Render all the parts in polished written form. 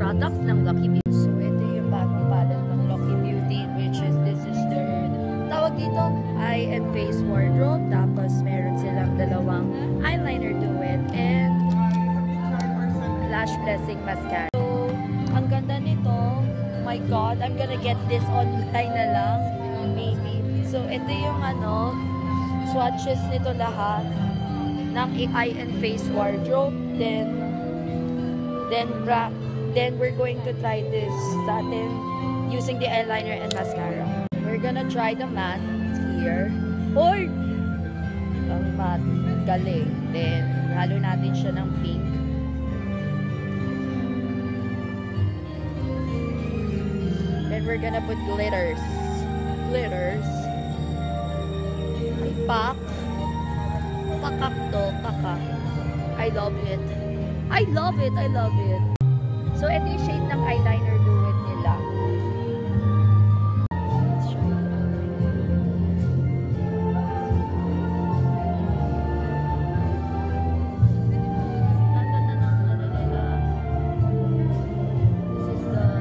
products ng Lucky Beauty. So, ito yung bagong palette ng Lucky Beauty, which is, this is their, tawag dito, eye and face wardrobe. Tapos, meron silang dalawang eyeliner duet and lash blessing mascara. So, ang ganda nito. Oh my God, I'm gonna get this online na lang. Maybe. So, ito yung swatches nito lahat ng eye and face wardrobe. Then we're going to try this sa atin using the eyeliner and mascara. We're gonna try the matte here. Hoy! Ang matte. Galing. Then, halo natin siya ng pink. Then, we're gonna put glitters. Glitters. Ay, pak. Pakak to. Pakak. I love it. I love it. I love it. So, ito yung shade ng eyeliner duet nila. Let's try the eyeliner duet. This is the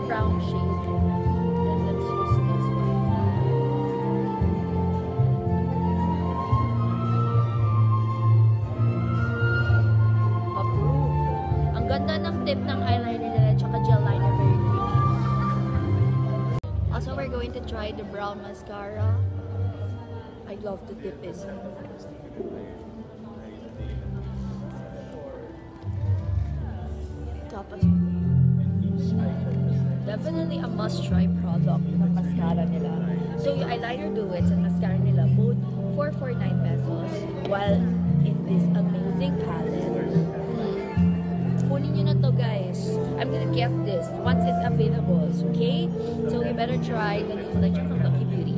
brown shade. Then let's use this one. Ganda ng tip ng eyeliner nila tsaka gel liner, very pretty. Also, we're going to try the brown mascara. I love the tip is. Tapos, definitely a must-try product ng mascara nila. So, yung eyeliner duets and mascara nila, both 449 pesos. While in this amazing palette, kunin nyo na to, guys. I'm gonna get this once it's available, okay? So, you better try the new collection from Lucky Beauty.